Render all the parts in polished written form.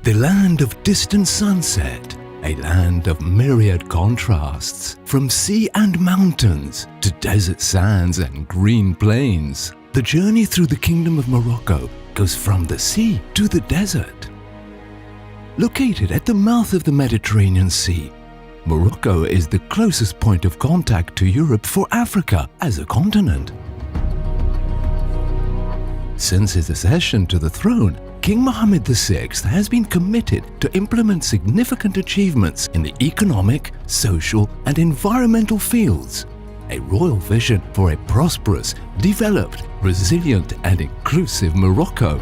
The land of distant sunset, a land of myriad contrasts, from sea and mountains to desert sands and green plains. The journey through the Kingdom of Morocco goes from the sea to the desert. Located at the mouth of the Mediterranean Sea, Morocco is the closest point of contact to Europe for Africa as a continent. Since his accession to the throne, King Mohammed VI has been committed to implement significant achievements in the economic, social and environmental fields, a royal vision for a prosperous, developed, resilient and inclusive Morocco.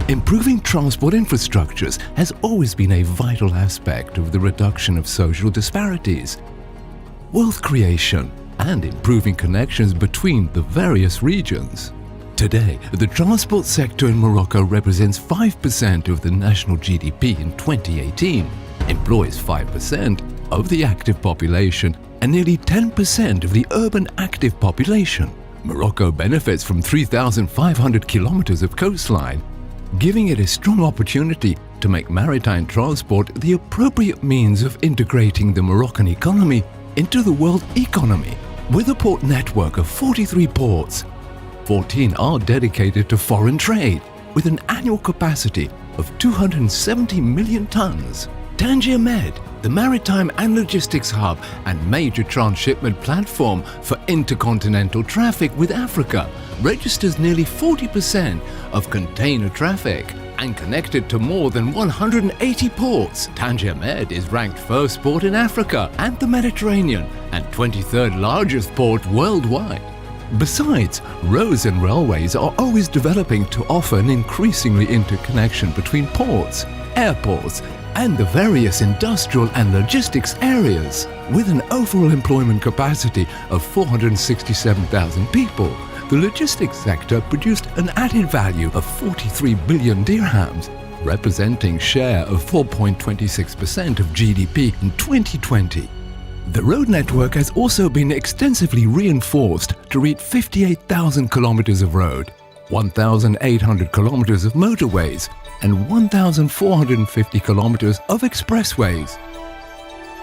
Improving transport infrastructures has always been a vital aspect of the reduction of social disparities, wealth creation and improving connections between the various regions. Today, the transport sector in Morocco represents 5% of the national GDP in 2018, employs 5% of the active population and nearly 10% of the urban active population. Morocco benefits from 3,500 kilometers of coastline, giving it a strong opportunity to make maritime transport the appropriate means of integrating the Moroccan economy into the world economy. With a port network of 43 ports, 14 are dedicated to foreign trade, with an annual capacity of 270 million tons. Tangier Med, the maritime and logistics hub and major transshipment platform for intercontinental traffic with Africa, registers nearly 40% of container traffic. And connected to more than 180 ports, Tangier Med is ranked first port in Africa and the Mediterranean and 23rd largest port worldwide. Besides, roads and railways are always developing to offer an increasingly interconnection between ports, airports, and the various industrial and logistics areas. With an overall employment capacity of 467,000 people, the logistics sector produced an added value of 43 billion dirhams, representing share of 4.26% of GDP in 2020. The road network has also been extensively reinforced to reach 58,000 kilometers of road, 1,800 kilometers of motorways, and 1,450 kilometers of expressways.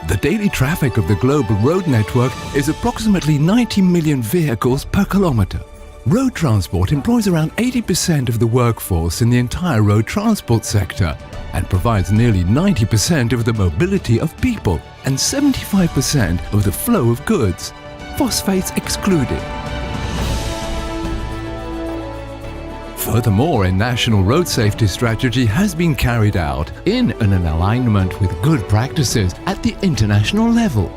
The daily traffic of the global road network is approximately 90 million vehicles per kilometer. Road transport employs around 80% of the workforce in the entire road transport sector and provides nearly 90% of the mobility of people and 75% of the flow of goods, phosphates excluded. Furthermore, a national road safety strategy has been carried out in an alignment with good practices at the international level.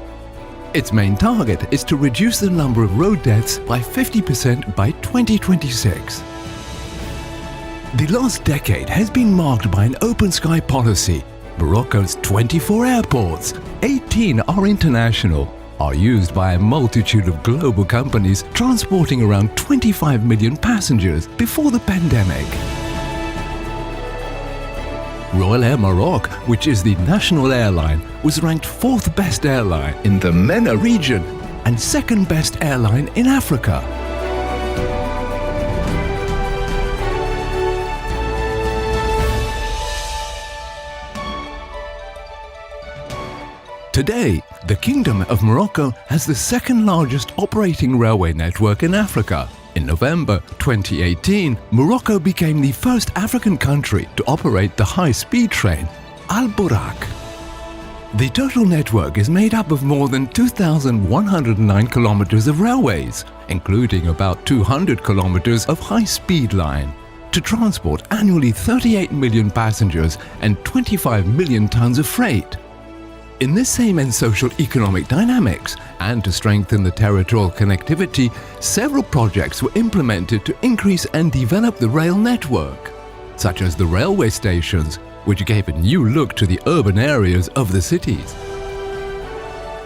Its main target is to reduce the number of road deaths by 50% by 2026. The last decade has been marked by an open sky policy. Morocco's 24 airports, 18 are international, are used by a multitude of global companies transporting around 25 million passengers before the pandemic. Royal Air Maroc, which is the national airline, was ranked 4th best airline in the MENA region and 2nd best airline in Africa. Today, the Kingdom of Morocco has the 2nd largest operating railway network in Africa. In November 2018, Morocco became the first African country to operate the high-speed train, Al Burak. The total network is made up of more than 2,109 kilometers of railways, including about 200 kilometers of high-speed line, to transport annually 38 million passengers and 25 million tons of freight. In this same and social economic dynamics, and to strengthen the territorial connectivity, several projects were implemented to increase and develop the rail network, such as the railway stations, which gave a new look to the urban areas of the cities.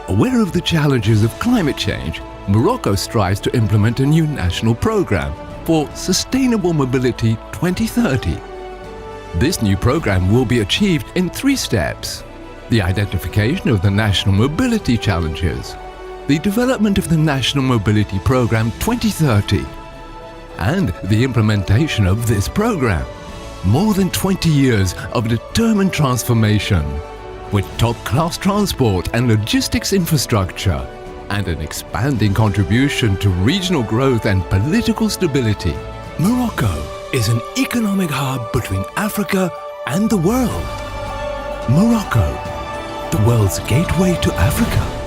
Aware of the challenges of climate change, Morocco strives to implement a new national program for Sustainable Mobility 2030. This new program will be achieved in 3 steps. The identification of the national mobility challenges, the development of the National Mobility Program 2030, and the implementation of this program. more than 20 years of determined transformation, with top-class transport and logistics infrastructure, and an expanding contribution to regional growth and political stability. Morocco is an economic hub between Africa and the world. Morocco, the world's gateway to Africa.